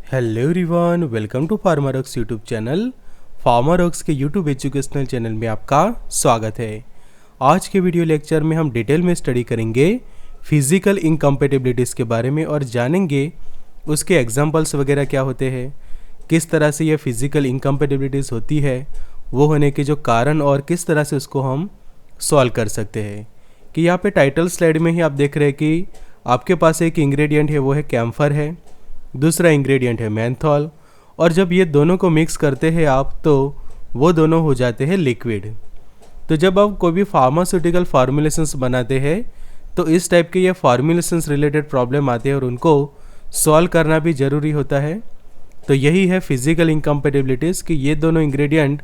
Hello everyone, welcome to Pharmarocks YouTube channel. Pharmarocks के YouTube educational channel में आपका स्वागत है। आज के वीडियो लेक्चर में हम डिटेल में स्टडी करेंगे फिजिकल इनकम्पेटिबिलिटीज़ के बारे में और जानेंगे उसके एग्जांपल्स वगैरह क्या होते हैं, किस तरह से ये फिजिकल इनकम्पेटिबिलिटीज़ होती है, वो होने के जो कारण और किस तरह से उसको हम सॉल्व कर सकते हैं। कि यहाँ पे टाइटल स्लाइड में ही आप देख रहे हैं कि आपके पास एक इंग्रेडिएंट है, वो है कैम्फर है, दूसरा इंग्रेडिएंट है मेंथॉल, और जब ये दोनों को मिक्स करते हैं आप तो वो दोनों हो जाते हैं लिक्विड। तो जब आप कोई भी फार्मास्यूटिकल फार्मूलेशंस बनाते हैं तो इस टाइप के ये फार्मूलेशंस रिलेटेड प्रॉब्लम आते हैं और उनको सॉल्व करना भी ज़रूरी होता है। तो यही है फिजिकल इनकम्पेटिबिलिटीज़ कि ये दोनों इंग्रेडिएंट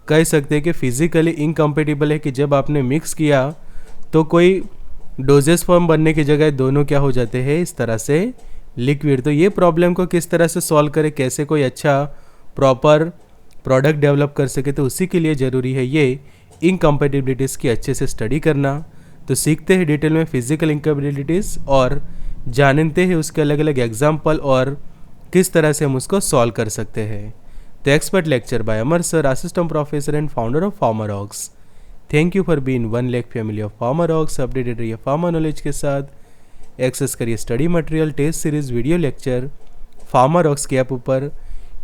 कह सकते हैं कि फिजिकली इनकम्पेटिबल है, कि जब आपने मिक्स किया तो कोई डोजेस फॉर्म बनने की जगह दोनों क्या हो जाते हैं, इस तरह से लिक्विड। तो ये प्रॉब्लम को किस तरह से सॉल्व करें, कैसे कोई अच्छा प्रॉपर प्रोडक्ट डेवलप कर सके, तो उसी के लिए ज़रूरी है ये इनकम्पेटिबिलिटीज़ की अच्छे से स्टडी करना। तो सीखते हैं डिटेल में फिजिकल इनकम्पेटिबिलिटीज़ और जानते हैं उसके अलग अलग एग्जाम्पल और किस तरह से हम उसको सॉल्व कर सकते हैं। तो expert lecture by Amar sir, assistant professor and founder of Pharmarocks. Thank you for being one lakh family of Pharmarocks. Updated रहिए फार्मा नॉलेज के साथ, एक्सेस करिए study material, test series, video lecture Pharmarocks के ऐप ऊपर,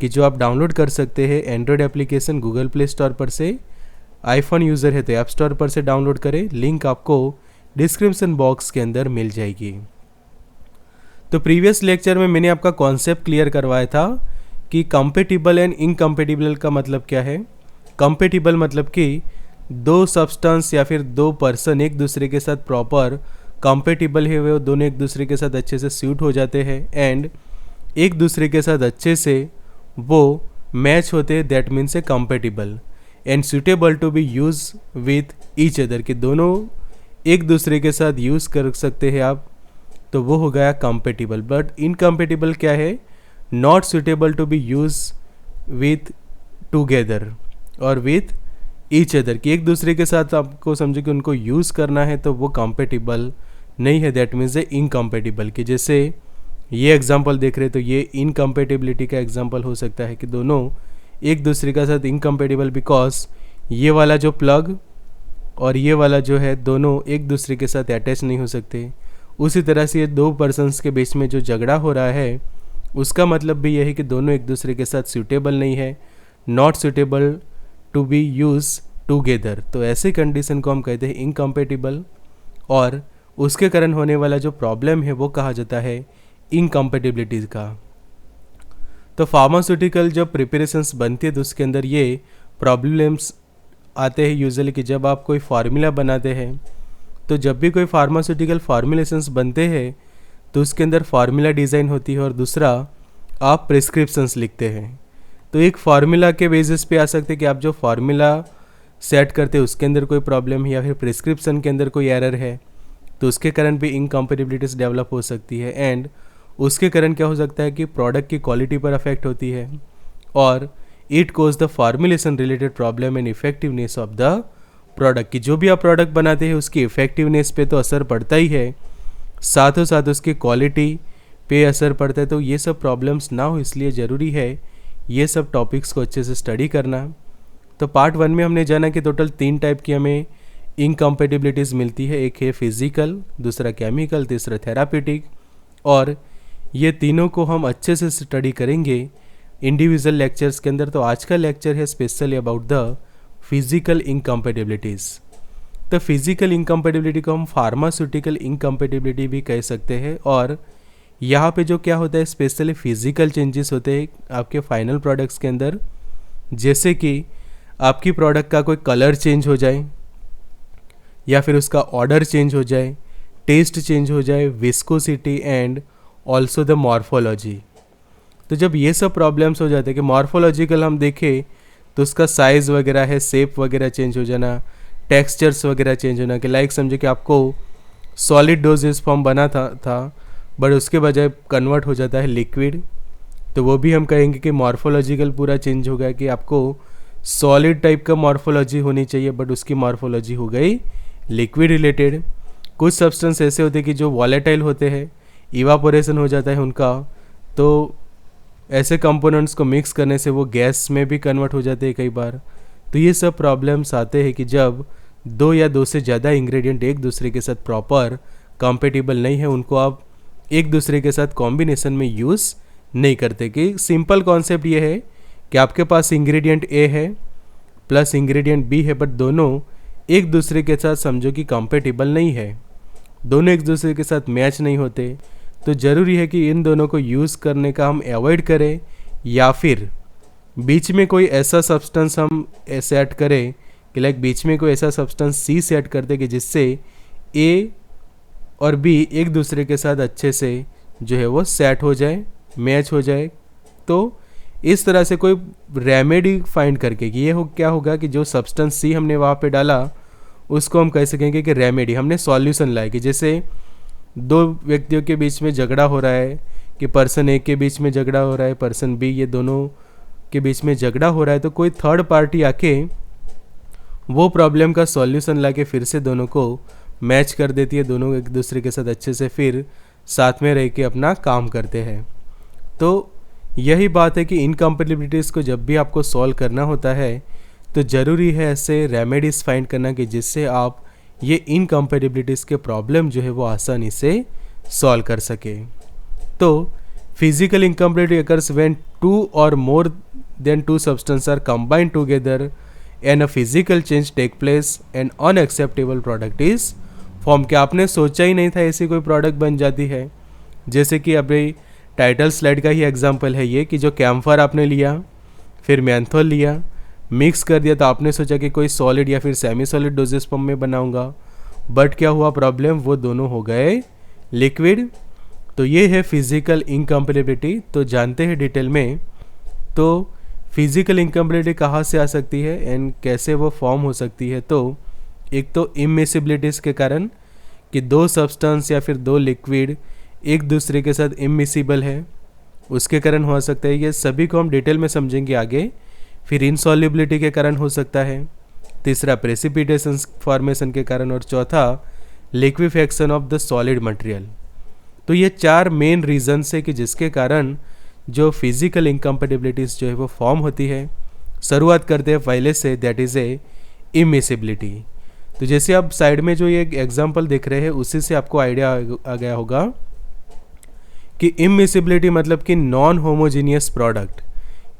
कि जो आप डाउनलोड कर सकते हैं android application Google Play Store पर से, आईफोन यूज़र है तो ऐप स्टोर पर से डाउनलोड करें। लिंक आपको डिस्क्रिप्शन बॉक्स के अंदर मिल जाएगी। तो प्रीवियस लेक्चर में मैंने आपका कॉन्सेप्ट क्लियर करवाया था कि कंपेटिबल एंड इनकम्पेटिबल का मतलब क्या है। कंपेटिबल मतलब कि दो सब्सटेंस या फिर दो पर्सन एक दूसरे के साथ प्रॉपर कंपेटिबल है, वो दोनों एक दूसरे के साथ अच्छे से सूट हो जाते हैं एंड एक दूसरे के साथ अच्छे से वो मैच होते हैं, that means a compatible and suitable to be use with each other, कि दोनों एक दूसरे के साथ यूज़ कर सकते हैं आप, तो वो हो गया कंपेटिबल। बट इनकम्पेटिबल क्या है, not suitable to be use with together और विथ ईच अदर, कि एक दूसरे के साथ आपको समझो कि उनको यूज़ करना है तो वो कंपेटिबल नहीं है, दैट मीन्स ए इनकम्पेटिबल। कि जैसे ये एग्जांपल देख रहे तो ये इनकम्पेटिबिलिटी का एग्जांपल हो सकता है कि दोनों एक दूसरे के साथ इनकम्पेटिबल, बिकॉज ये वाला जो प्लग और ये वाला जो है दोनों एक दूसरे के साथ अटैच नहीं हो सकते। उसी तरह से ये दो पर्सन्स के बीच में जो झगड़ा हो रहा है उसका मतलब भी यही कि दोनों एक दूसरे के साथ सूटेबल नहीं है, not suitable to be use together. तो ऐसे कंडीशन को हम कहते हैं इनकम्पेटिबल, और उसके कारण होने वाला जो प्रॉब्लम है वो कहा जाता है इनकम्पेटिबिलिटी का। तो फार्मास्यूटिकल जब प्रिपरेशंस बनती है तो उसके अंदर ये प्रॉब्लम्स आते हैं यूजुअली, कि जब आप कोई फार्मूला बनाते हैं तो जब भी कोई फार्मास्यूटिकल फार्मूलेशंस बनते हैं तो उसके अंदर फार्मूला डिज़ाइन होती है और दूसरा आप प्रिस्क्रिप्शंस लिखते हैं। तो एक फार्मूला के बेसिस पे आ सकते हैं कि आप जो फार्मूला सेट करते हैं उसके अंदर कोई प्रॉब्लम है या फिर प्रिस्क्रिप्शन के अंदर कोई एरर है, तो उसके कारण भी इनकम्पेटिबिलिटीज़ डेवलप हो सकती है एंड उसके कारण क्या हो सकता है कि प्रोडक्ट की क्वालिटी पर अफेक्ट होती है और it cause the formulation related problem and effectiveness of the product, की जो भी आप प्रोडक्ट बनाते हैं उसकी इफेक्टिवनेस पे तो असर पड़ता ही है, साथों साथ उसकी क्वालिटी पे असर पड़ता है। तो ये सब प्रॉब्लम्स ना हो इसलिए ज़रूरी है ये सब टॉपिक्स को अच्छे से स्टडी करना। तो पार्ट 1 में हमने जाना कि टोटल 3 टाइप की हमें इनकम्पेटिबिलिटीज़ मिलती है, एक है फिजिकल, दूसरा केमिकल, तीसरा थेरापेटिक, और ये तीनों को हम अच्छे से स्टडी करेंगे इंडिविजुअल लेक्चर्स के अंदर। तो आज का लेक्चर है स्पेशली अबाउट द फिजिकल इनकम्पेटिबिलिटीज़। तो फिजिकल इनकम्पेटिबिलिटी को हम फार्मास्यूटिकल इनकम्पेटिबिलिटी भी कह सकते हैं, और यहाँ पे जो क्या होता है स्पेशली फिजिकल चेंजेस होते हैं आपके फाइनल प्रोडक्ट्स के अंदर, जैसे कि आपकी प्रोडक्ट का कोई कलर चेंज हो जाए या फिर उसका ऑर्डर चेंज हो जाए, टेस्ट चेंज हो जाए, viscosity and also the morphology. तो जब ये सब प्रॉब्लम्स हो जाते हैं कि मॉर्फोलॉजिकल हम देखें तो उसका साइज़ वगैरह है, शेप वगैरह चेंज हो जाना, टेक्सचर्स वगैरह चेंज होना, कि लाइक समझे कि आपको सॉलिड डोजेस फॉर्म बना था बट उसके बजाय कन्वर्ट हो जाता है लिक्विड, तो वो भी हम कहेंगे कि मॉर्फोलॉजिकल पूरा चेंज हो गया, कि आपको सॉलिड टाइप का मॉर्फोलॉजी होनी चाहिए बट उसकी मॉर्फोलॉजी हो गई लिक्विड रिलेटेड। कुछ सब्सटेंस ऐसे होते हैं कि जो वॉलेटाइल होते हैं, इवापोरेशन हो जाता है उनका, तो ऐसे कंपोनेंट्स को मिक्स करने से वो गैस में भी कन्वर्ट हो जाते हैं कई बार। तो ये सब प्रॉब्लम्स आते हैं कि जब दो या दो से ज़्यादा इंग्रेडिएंट एक दूसरे के साथ प्रॉपर कंपेटिबल नहीं है, उनको आप एक दूसरे के साथ कॉम्बिनेशन में यूज़ नहीं करते। कि सिंपल कॉन्सेप्ट ये है कि आपके पास इंग्रेडिएंट ए है प्लस इंग्रेडिएंट बी है, बट दोनों एक दूसरे के साथ समझो कि कंपेटिबल नहीं है, दोनों एक दूसरे के साथ मैच नहीं होते। तो ज़रूरी है कि इन दोनों को यूज़ करने का हम अवॉइड करें, या फिर बीच में कोई ऐसा सब्सटेंस हम सेट करें कि लाइक बीच में कोई ऐसा सब्सटेंस सी सेट कर दे कि जिससे ए और बी एक दूसरे के साथ अच्छे से जो है वो सेट हो जाए, मैच हो जाए। तो इस तरह से कोई रेमेडी फाइंड करके कि ये क्या होगा कि जो सब्सटेंस सी हमने वहाँ पे डाला उसको हम कह सकेंगे कि रेमेडी, हमने सॉल्यूशन लाए। कि जैसे दो व्यक्तियों के बीच में झगड़ा हो रहा है, कि पर्सन ए के बीच में झगड़ा हो रहा है, पर्सन बी, ये दोनों के बीच में झगड़ा हो रहा है, तो कोई थर्ड पार्टी आके वो प्रॉब्लम का सॉल्यूशन लाके फिर से दोनों को मैच कर देती है, दोनों एक दूसरे के साथ अच्छे से फिर साथ में रह के अपना काम करते हैं। तो यही बात है कि इनकम्पेटिबिलिटीज़ को जब भी आपको सॉल्व करना होता है तो ज़रूरी है ऐसे रेमेडीज़ फाइंड करना कि जिससे आप ये इनकम्पेटिबिलिटीज़ के प्रॉब्लम जो है वो आसानी से सॉल्व कर सके। तो physical incompatibility occurs when two और more than two substance are combined together and a physical change take place and unacceptable product is form. कि आपने सोचा ही नहीं था ऐसी कोई प्रोडक्ट बन जाती है। जैसे कि अभी टाइटल स्लाइड का ही एग्जांपल है ये, कि जो कैम्फर आपने लिया, फिर मेंथोल लिया, मिक्स कर दिया, तो आपने सोचा कि कोई सॉलिड या फिर सेमी सॉलिड डोजेस फॉर्म में बनाऊंगा, बट क्या हुआ प्रॉब्लम, वो दोनों हो गए लिक्विड। तो ये है फिजिकल इनकम्पेटिबिलिटी। तो जानते हैं डिटेल में। तो फिजिकल इनकम्पेटिबिलिटी कहाँ से आ सकती है एंड कैसे वो फॉर्म हो सकती है। तो एक तो इमिसिबिलिटीज़ के कारण, कि दो सब्सटेंस या फिर दो लिक्विड एक दूसरे के साथ इमिसिबल है, उसके कारण हो सकता है। ये सभी को हम डिटेल में समझेंगे आगे। फिर इनसॉल्युबिलिटी के कारण हो सकता है, तीसरा प्रेसिपिटेशन फॉर्मेशन के कारण, और चौथा liquefaction of the solid material. तो ये चार मेन रीजन्स है कि जिसके कारण जो फिजिकल इनकम्पेटिबिलिटीज़ जो है वो फॉर्म होती है। शुरुआत करते हैं पहले से, दैट इज़ ए इमिसिबिलिटी। तो जैसे आप साइड में जो ये एग्जांपल देख रहे हैं उसी से आपको आइडिया आ गया होगा कि इमिसिबिलिटी मतलब कि नॉन होमोजीनियस प्रोडक्ट।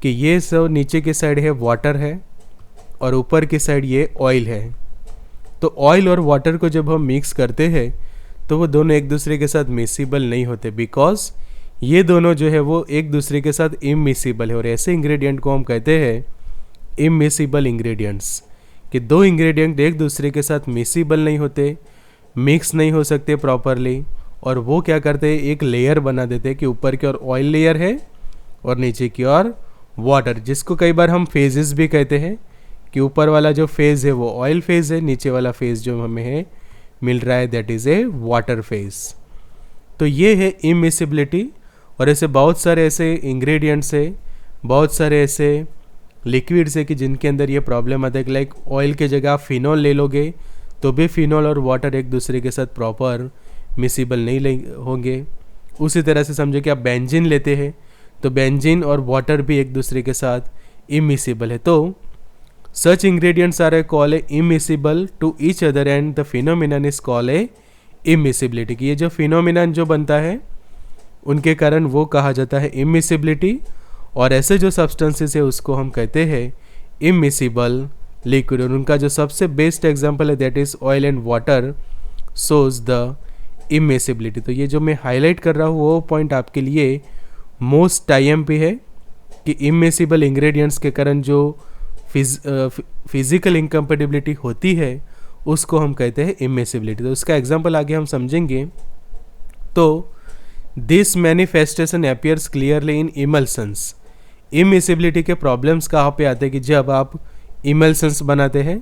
कि ये सब नीचे की साइड है वाटर है और ऊपर की साइड ये ऑयल है। तो ऑयल और वाटर को जब हम मिक्स करते हैं तो वो दोनों एक दूसरे के साथ मिसिबल नहीं होते, बिकॉज ये दोनों जो है वो एक दूसरे के साथ इमिसिबल है। और ऐसे इंग्रेडिएंट को हम कहते हैं इमिसिबल इंग्रेडिएंट्स। कि दो इंग्रेडिएंट एक दूसरे के साथ मिसिबल नहीं होते, मिक्स नहीं हो सकते प्रॉपरली, और वो क्या करते हैं, एक लेयर बना देते हैं कि ऊपर की ओर ऑयल लेयर है और नीचे की ओर वाटर, जिसको कई बार हम फेजेस भी कहते हैं। कि ऊपर वाला जो फेज़ है वो ऑयल फेज़ है, नीचे वाला फेज़ जो हमें है मिल रहा है that is A water phase. तो ये है इमिसिबिलिटी। और ऐसे बहुत सारे ऐसे इंग्रेडिएंट्स है, बहुत सारे ऐसे लिक्विड्स है कि जिनके अंदर ये प्रॉब्लम आता है। कि लाइक ऑयल के जगह आप फिनॉल ले लोगे तो भी फिनॉल और वाटर एक दूसरे के साथ प्रॉपर मिसिबल नहीं होंगे। उसी तरह से समझो कि आप बेंजीन लेते हैं तो बेंजीन और वाटर भी एक दूसरे के साथ इमिसिबल है। तो such ingredients are called immiscible to each other and the phenomenon is called immiscibility. कि ये जो फिनोमिनन जो बनता है उनके कारण वो कहा जाता है इमिसिबिलिटी। और ऐसे जो सब्सटेंसेस है उसको हम कहते हैं इमिसिबल लिक्विड। और उनका जो सबसे बेस्ट एग्जांपल है that is oil and water shows the immiscibility. तो ये जो मैं हाईलाइट कर रहा हूँ वो पॉइंट आपके लिए मोस्ट टाइम पे है कि इमिसिबल इंग्रेडिएंट्स के कारण जो फिजिकल इनकम्पेटिबिलिटी होती है उसको हम कहते हैं इमिसिबिलिटी। तो उसका एग्जांपल आगे हम समझेंगे। तो this manifestation appears clearly in emulsions. Immiscibility के प्रॉब्लम्स कहाँ पे आते हैं कि जब आप इमल्सन्स बनाते हैं।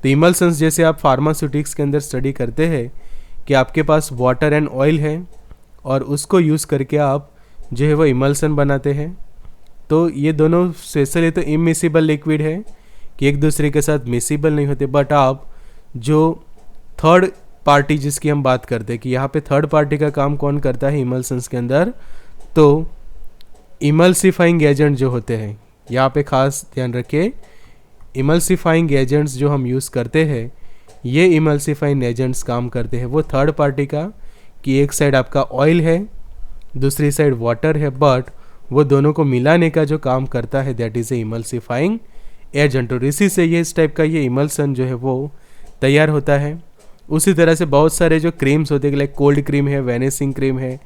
तो इमल्सन्स जैसे आप फार्मास्यूटिक्स के अंदर स्टडी करते हैं कि आपके पास वाटर एंड ऑयल है और उसको यूज़ करके आप जो है वो इमल्सन बनाते हैं। तो ये दोनों स्पेशली तो इमिसिबल लिक्विड है कि एक दूसरे के साथ मिसिबल नहीं होते। बट आप जो थर्ड पार्टी जिसकी हम बात करते हैं कि यहाँ पे थर्ड पार्टी का काम कौन करता है इमल्सन्स के अंदर, तो इमल्सिफाइंग एजेंट जो होते हैं, यहाँ पे खास ध्यान रखिए, इमल्सिफाइंग एजेंट्स जो हम यूज़ करते हैं, ये इमल्सिफाइंग एजेंट्स काम करते हैं वो थर्ड पार्टी का, कि एक साइड आपका ऑयल है, दूसरी साइड वाटर है, बट वो दोनों को मिलाने का जो काम करता है that is A emulsifying agent. और इसी से ये इस टाइप का ये इमल्सन जो है वो तैयार होता है। उसी तरह से बहुत सारे जो क्रीम्स होते हैं, लाइक कोल्ड क्रीम है, वेनिसिंग क्रीम है,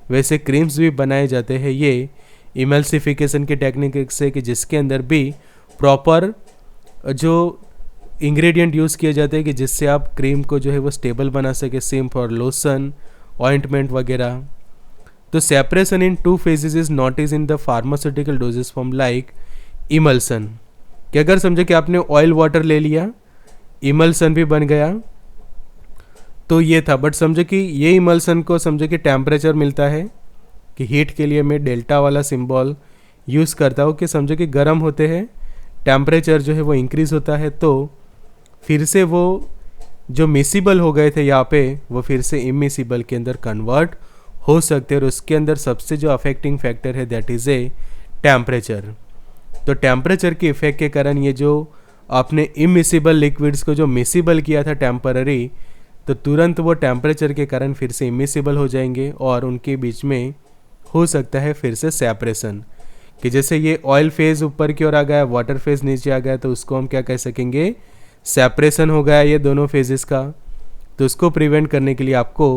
वैसे क्रीम्स भी बनाए जाते हैं ये इमल्सिफिकेशन के टेक्निक से, कि जिसके अंदर भी प्रॉपर जो इंग्रेडिएंट यूज़ किए जाते हैं कि जिससे आप क्रीम को जो है वो स्टेबल बना सके, सेम फॉर लोशन, ऑइंटमेंट वगैरह। तो separation in two phases is notice in the pharmaceutical doses form like emulsion, कि अगर समझो कि आपने ऑयल वाटर ले लिया, इमल्सन भी बन गया, तो ये था। बट समझो कि ये इमल्सन को समझो कि टेम्परेचर मिलता है, कि हीट के लिए मैं डेल्टा वाला सिंबल यूज़ करता हूँ, कि समझो कि गर्म होते हैं, टेम्परेचर जो है वो इंक्रीज़ होता है, तो फिर से वो जो मिसिबल हो गए थे यहाँ पे, वो फिर से इमिसिबल के अंदर कन्वर्ट हो सकते हैं। और उसके अंदर सबसे जो अफेक्टिंग फैक्टर है दैट इज़ ए टेम्परेचर। तो टेम्परेचर के इफेक्ट के कारण ये जो आपने इमिसिबल लिक्विड्स को जो मिसिबल किया था टेम्पररी, तो तुरंत वो टेम्परेचर के कारण फिर से इमिसिबल हो जाएंगे और उनके बीच में हो सकता है फिर से सेपरेशन, कि जैसे ये ऑयल फेज़ ऊपर की ओर आ गया, वाटर फेज़ नीचे आ गया, तो उसको हम क्या कह सकेंगे, सेपरेशन हो गया ये दोनों फेजेस का। तो उसको प्रिवेंट करने के लिए आपको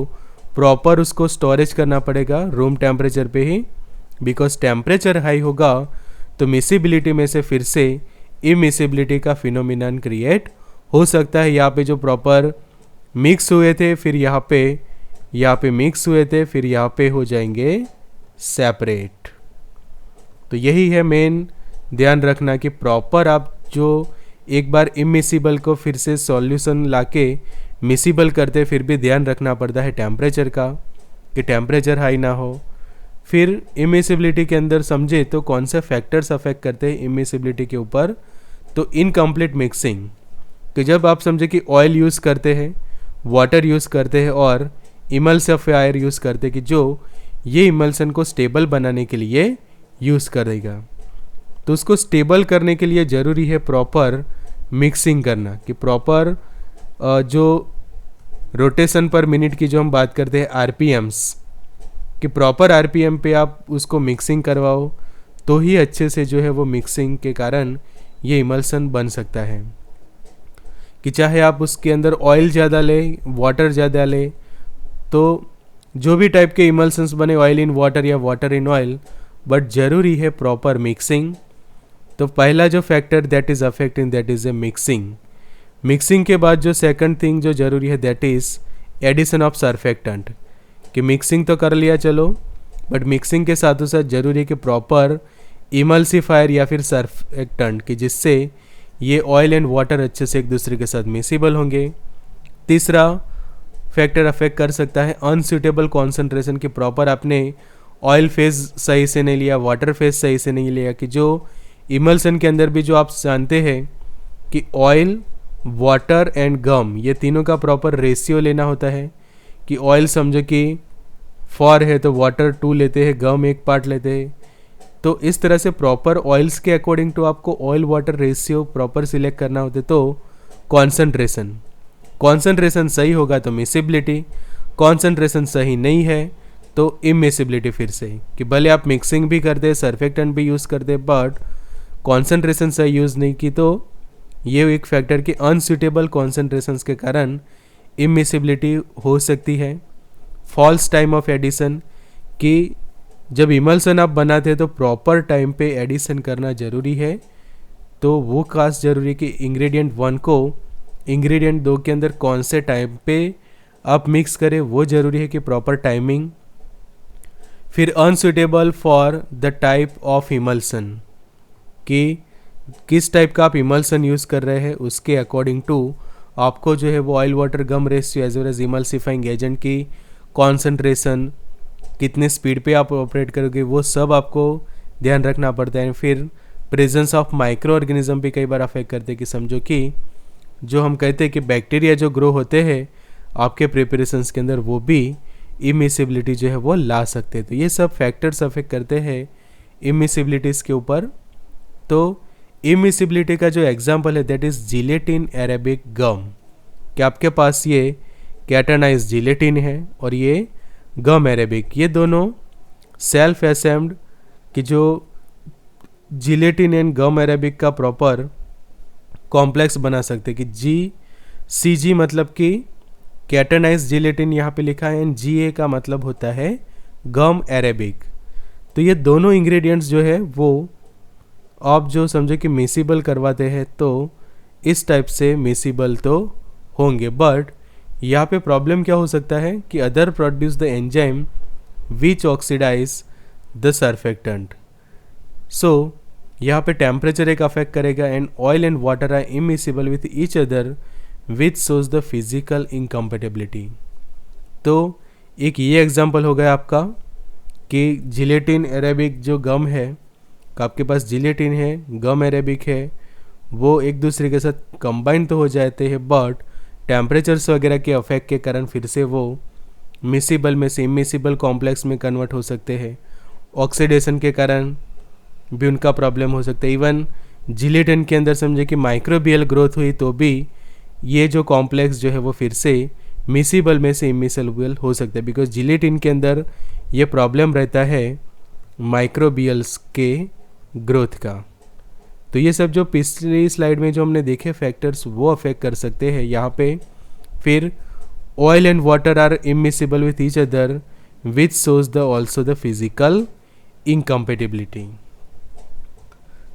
प्रॉपर उसको स्टोरेज करना पड़ेगा रूम टेम्परेचर पे ही, बिकॉज टेम्परेचर हाई होगा तो मिसिबिलिटी में से फिर से इमिसिबिलिटी का फिनोमिनन क्रिएट हो सकता है। यहाँ पे जो प्रॉपर मिक्स हुए थे, फिर यहाँ पे मिक्स हुए थे, फिर यहाँ पे हो जाएंगे सेपरेट। तो यही है मेन ध्यान रखना, कि प्रॉपर आप जो एक बार इमिसिबल को फिर से सॉल्यूशन लाके मिसिबल करते, फिर भी ध्यान रखना पड़ता है टेम्परेचर का, कि टेम्परेचर हाई ना हो। फिर इमिसिबिलिटी के अंदर समझे तो कौन से फैक्टर्स अफेक्ट करते हैं इमिसिबिलिटी के ऊपर, तो इनकम्प्लीट मिक्सिंग, कि जब आप समझे कि ऑयल यूज़ करते हैं, वाटर यूज़ करते हैं और इमल्सिफायर यूज़ करते हैं, कि जो ये इमल्सन को स्टेबल बनाने के लिए यूज़ करेगा, तो उसको स्टेबल करने के लिए ज़रूरी है प्रॉपर मिक्सिंग करना, कि प्रॉपर जो रोटेशन पर मिनट की जो हम बात करते हैं आरपीएम्स, कि प्रॉपर आरपीएम पे आप उसको मिक्सिंग करवाओ, तो ही अच्छे से जो है वो मिक्सिंग के कारण ये इमल्सन बन सकता है। कि चाहे आप उसके अंदर ऑयल ज़्यादा लें, वाटर ज़्यादा लें, तो जो भी टाइप के इमल्सन्स बने, ऑयल इन वाटर या वाटर इन ऑयल, बट ज़रूरी है प्रॉपर मिक्सिंग। तो पहला जो factor that is affecting that is a mixing. Mixing के बाद जो सेकंड थिंग जो ज़रूरी है that is addition of surfactant, कि मिक्सिंग तो कर लिया चलो, बट मिक्सिंग के साथ साथ ज़रूरी है कि प्रॉपर इमल्सिफायर या फिर सर्फेक्टेंट, कि जिससे ये ऑयल एंड वाटर अच्छे से एक दूसरे के साथ मिसिबल होंगे। तीसरा फैक्टर अफेक्ट कर सकता है अनसूटेबल कॉन्सेंट्रेशन, कि प्रॉपर आपने ऑयल फेज़ सही से नहीं लिया, वाटर फेज़ सही से नहीं लिया, कि जो इमल्सन के अंदर भी जो आप जानते हैं कि ऑयल, वाटर एंड गम, ये तीनों का प्रॉपर रेशियो लेना होता है, कि ऑयल समझो कि 4 है तो वाटर 2 लेते हैं, गम 1 पार्ट लेते हैं। तो इस तरह से प्रॉपर ऑयल्स के अकॉर्डिंग टू आपको oil water ratio proper select करना होता है। तो कॉन्सेंट्रेशन सही होगा तो मिसिबिलिटी, कॉन्सेंट्रेशन सही नहीं है तो इमिसिबिलिटी। फिर से कि भले आप मिक्सिंग भी करते, सर्फेक्टेंट भी यूज़ करते, बट कॉन्सेंट्रेशन सही यूज़ नहीं की, तो ये एक फैक्टर की अनसूटेबल कॉन्सेंट्रेशंस के कारण इमिसिबिलिटी हो सकती है। फॉल्स टाइम ऑफ एडिशन, कि जब इमल्सन आप बनाते हैं तो प्रॉपर टाइम पे एडिशन करना ज़रूरी है। तो वो खास ज़रूरी है कि इंग्रेडिएंट 1 को इंग्रेडिएंट 2 के अंदर कौन से टाइम पे आप मिक्स करें, वो ज़रूरी है, कि प्रॉपर टाइमिंग। फिर unsuitable for the type of emulsion, कि किस टाइप का आप इमल्सन यूज़ कर रहे हैं, उसके अकॉर्डिंग टू आपको जो है वो oil water gum ratio as well as emulsifying agent की कॉन्सेंट्रेशन, कितने स्पीड पे आप ऑपरेट करोगे, वो सब आपको ध्यान रखना पड़ता है। फिर प्रेजेंस ऑफ माइक्रो ऑर्गेनिज्म भी कई बार अफेक्ट करते हैं, कि समझो कि जो हम कहते हैं कि बैक्टीरिया जो ग्रो होते हैं आपके प्रिपरेशंस के अंदर, वो भी इमिसिबिलिटी जो है वो ला सकते हैं। तो ये सब फैक्टर्स अफेक्ट करते हैं इमिसिबिलिटीज़ के ऊपर। तो इमिसिबिलिटी का जो एग्जाम्पल है दैट इज़ जिलेटिन अरेबिक गम, कि आपके पास ये कैटानाइज जिलेटिन है और ये गम अरेबिक, ये दोनों सेल्फ असेम्ब्ड कि जो जिलेटिन एंड गम अरेबिक का प्रॉपर कॉम्प्लेक्स बना सकते, कि जी मतलब कि कैटानाइज जिलेटिन यहाँ पे लिखा है एंड जी का मतलब होता है गम अरेबिक। तो ये दोनों इंग्रेडिएंट्स जो है वो आप जो समझो कि मिसिबल करवाते हैं तो इस टाइप से मिसिबल तो होंगे, बट यहाँ पे प्रॉब्लम क्या हो सकता है कि other produce the enzyme which oxidize the surfactant. So यहाँ पे टेम्परेचर एक अफेक्ट करेगा and oil and water are immiscible with each other which shows the physical incompatibility. तो एक ये एग्जांपल हो गया आपका कि जिलेटिन अरेबिक जो गम है, आपके पास जिलेटिन है, गम अरेबिक है, वो एक दूसरे के साथ कंबाइन तो हो जाते हैं बट टेम्परेचर्स वगैरह के अफेक्ट के कारण फिर से वो मिसिबल में से इमिसिबल कॉम्प्लेक्स में कन्वर्ट हो सकते हैं। ऑक्सीडेशन के कारण भी उनका प्रॉब्लम हो सकता है। इवन जिलेटिन के अंदर समझे कि माइक्रोबियल ग्रोथ हुई तो भी ये जो कॉम्प्लेक्स जो है वो फिर से मिसिबल में से इमिसिबल हो सकता है, बिकॉज जिलेटिन के अंदर ये प्रॉब्लम रहता है माइक्रोबियल्स के ग्रोथ का। तो ये सब जो पिछली स्लाइड में जो हमने देखे फैक्टर्स वो अफेक्ट कर सकते हैं यहाँ पे। फिर oil and water are immiscible with each other which shows the also the physical incompatibility.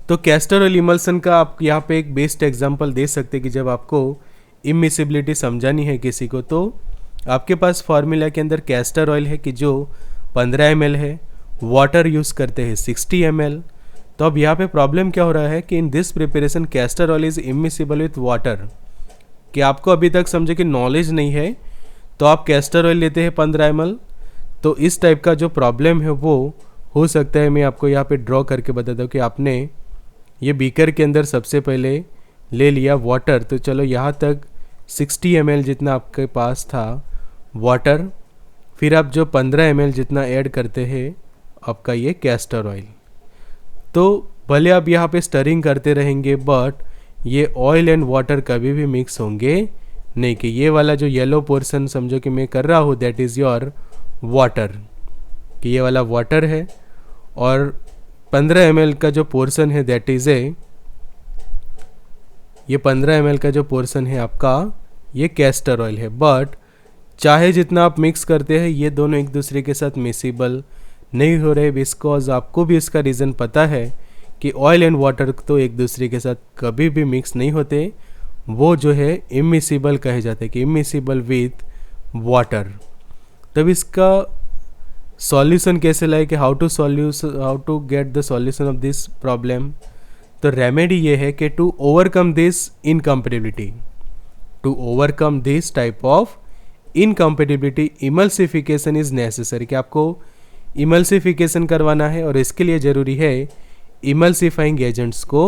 तो कैस्टर ऑयल इमल्सन का आप यहाँ पे एक बेस्ट एग्जांपल दे सकते हैं कि जब आपको इमिसिबिलिटी समझानी है किसी को, तो आपके पास फार्मूला के अंदर कैस्टर ऑयल है कि जो 15 ml है, वाटर यूज़ करते हैं 60 ml। तो अब यहाँ पे प्रॉब्लम क्या हो रहा है कि in this preparation castor oil is immiscible with water, कि आपको अभी तक समझे कि नॉलेज नहीं है तो आप कैस्टर ऑयल लेते हैं 15 ml। तो इस टाइप का जो प्रॉब्लम है वो हो सकता है। मैं आपको यहाँ पे ड्रॉ करके बताता हूँ कि आपने ये बीकर के अंदर सबसे पहले ले लिया वाटर, तो चलो यहाँ तक 60 ml जितना आपके पास था वाटर, फिर आप जो 15 ml जितना ऐड करते हैं आपका ये कैस्टर ऑयल। तो भले आप यहाँ पे स्टरिंग करते रहेंगे बट ये ऑयल एंड वाटर कभी भी मिक्स होंगे नहीं, कि ये वाला जो येलो पोर्शन समझो कि मैं कर रहा हूँ दैट इज़ योर वाटर, कि ये वाला वाटर है और 15 ml का जो पोर्शन है दैट इज़ ये 15 ml का जो पोर्शन है आपका ये कैस्टर ऑयल है। बट चाहे जितना आप मिक्स करते हैं ये दोनों एक दूसरे के साथ मिसिबल नहीं हो रहे, बिकॉज आपको भी इसका रीज़न पता है कि ऑयल एंड वाटर तो एक दूसरे के साथ कभी भी मिक्स नहीं होते, वो जो है इमिसिबल कहे जाते हैं, कि इमिसिबल विथ वाटर। तब इसका सॉल्यूशन कैसे लाए, कि how to get the solution of this problem. तो रेमेडी ये है कि to overcome this incompatibility, to overcome this type of incompatibility emulsification is necessary, कि आपको इमल्सिफिकेशन करवाना है और इसके लिए ज़रूरी है इमल्सिफाइंग एजेंट्स को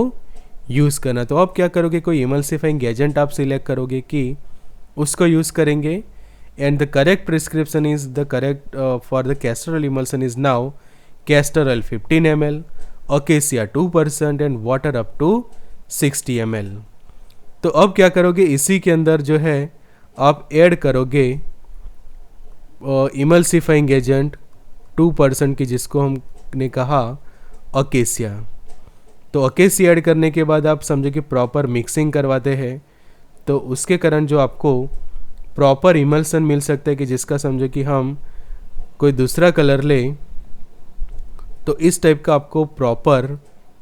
यूज़ करना। तो आप क्या करोगे, कोई इमल्सिफाइंग एजेंट आप सिलेक्ट करोगे कि उसको यूज़ करेंगे and the correct prescription is the correct for the castor oil emulsion is now castor oil 15 ml, acacia 2% and water up to 60 ml। तो अब क्या करोगे, इसी के अंदर जो है आप ऐड करोगे इमल्सिफाइंग एजेंट 2% की, जिसको हमने कहा अकेसिया। तो अकेसिया ऐड करने के बाद आप समझो कि प्रॉपर मिक्सिंग करवाते हैं, तो उसके कारण जो आपको प्रॉपर इमल्सन मिल सकता है, कि जिसका समझो कि हम कोई दूसरा कलर ले तो इस टाइप का आपको प्रॉपर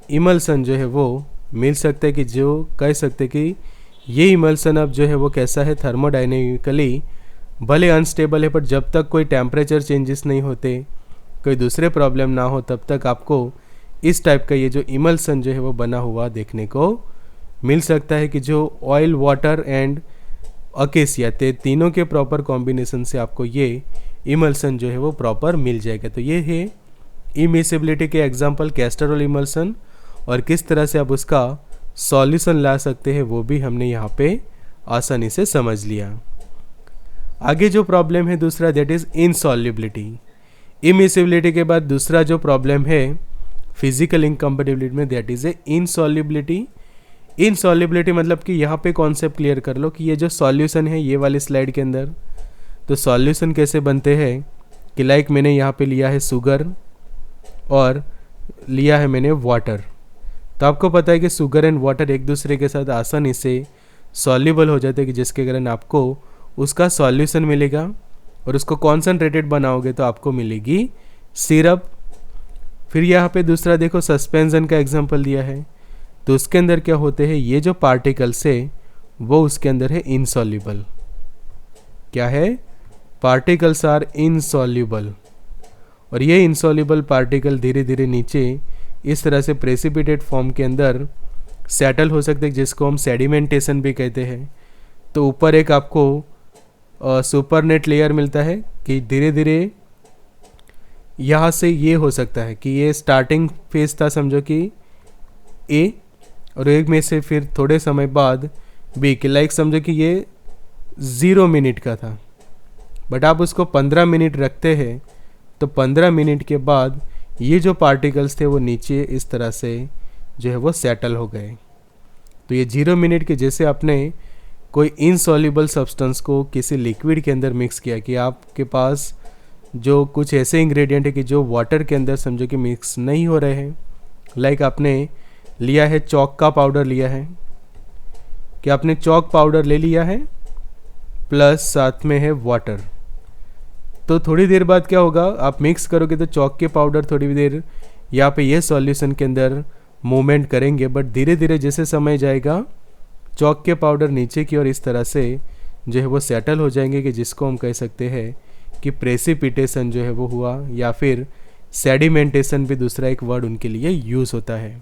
इमल्सन जो है वो मिल सकता है, कि जो कह सकते हैं कि ये इमल्सन अब जो है वो कैसा है, थर्मोडाइनेमिकली भले अनस्टेबल है, पर जब तक कोई टेम्परेचर चेंजेस नहीं होते, कोई दूसरे प्रॉब्लम ना हो, तब तक आपको इस टाइप का ये जो इमल्सन जो है वो बना हुआ देखने को मिल सकता है, कि जो ऑयल, वाटर एंड अकेसिया तीनों के प्रॉपर कॉम्बिनेशन से आपको ये इमल्सन जो है वो प्रॉपर मिल जाएगा। तो ये है इमिसिबिलिटी के एग्जांपल कैस्टर ऑयल इमल्सन, और किस तरह से आप उसका सॉल्यूशन ला सकते हैं वो भी हमने यहाँ पे आसानी से समझ लिया। आगे जो प्रॉब्लम है दूसरा दैट इज़ इनसॉल्युबिलिटी। इमिसिबिलिटी के बाद दूसरा जो प्रॉब्लम है फिजिकल इनकम्पेटिबिलिटी में, दैट इज ए इनसॉल्युबिलिटी। इनसॉल्युबिलिटी मतलब कि यहाँ पे कॉन्सेप्ट क्लियर कर लो कि ये जो सॉल्यूशन है ये वाली स्लाइड के अंदर, तो सॉल्यूशन कैसे बनते हैं कि लाइक मैंने यहाँ पे लिया है शुगर और लिया है मैंने वाटर। तो आपको पता है कि शुगर एंड वाटर एक दूसरे के साथ आसानी से सॉल्युबल हो जाते हैं, कि जिसके कारण आपको उसका सॉल्यूशन मिलेगा और उसको कॉन्सनट्रेटेड बनाओगे तो आपको मिलेगी सिरप। फिर यहाँ पे दूसरा देखो सस्पेंशन का एग्जांपल दिया है, तो उसके अंदर क्या होते हैं, ये जो पार्टिकल्स है वो उसके अंदर है इनसॉल्युबल। क्या है, पार्टिकल्स आर इनसॉल्युबल, और ये इनसॉल्युबल पार्टिकल धीरे धीरे नीचे इस तरह से प्रेसिपिटेट फॉर्म के अंदर सेटल हो सकते हैं, जिसको हम सेडिमेंटेशन भी कहते हैं। तो ऊपर एक आपको सुपरनेट लेयर मिलता है कि धीरे धीरे यहाँ से ये हो सकता है कि ये स्टार्टिंग फेज था समझो कि ए, और एक में से फिर थोड़े समय बाद बी के, लाइक समझो कि ये 0 मिनट का था, बट आप उसको 15 मिनट रखते हैं तो 15 मिनट के बाद ये जो पार्टिकल्स थे वो नीचे इस तरह से जो है वो सेटल हो गए। तो ये 0 मिनट के जैसे आपने कोई इनसॉल्युबल सब्सटेंस को किसी लिक्विड के अंदर मिक्स किया, कि आपके पास जो कुछ ऐसे इंग्रेडिएंट है कि जो वाटर के अंदर समझो कि मिक्स नहीं हो रहे हैं। लाइक आपने लिया है चॉक का पाउडर लिया है, कि आपने चॉक पाउडर ले लिया है प्लस साथ में है वाटर, तो थोड़ी देर बाद क्या होगा, आप मिक्स करोगे तो चॉक के पाउडर थोड़ी देर यहाँ पे ये सॉल्यूशन के अंदर मूवमेंट करेंगे, बट धीरे धीरे जैसे समय जाएगा चॉक के पाउडर नीचे की ओर इस तरह से जो है वो सेटल हो जाएंगे, कि जिसको हम कह सकते हैं कि प्रेसिपिटेशन जो है वो हुआ, या फिर सेडिमेंटेशन भी दूसरा एक वर्ड उनके लिए यूज़ होता है।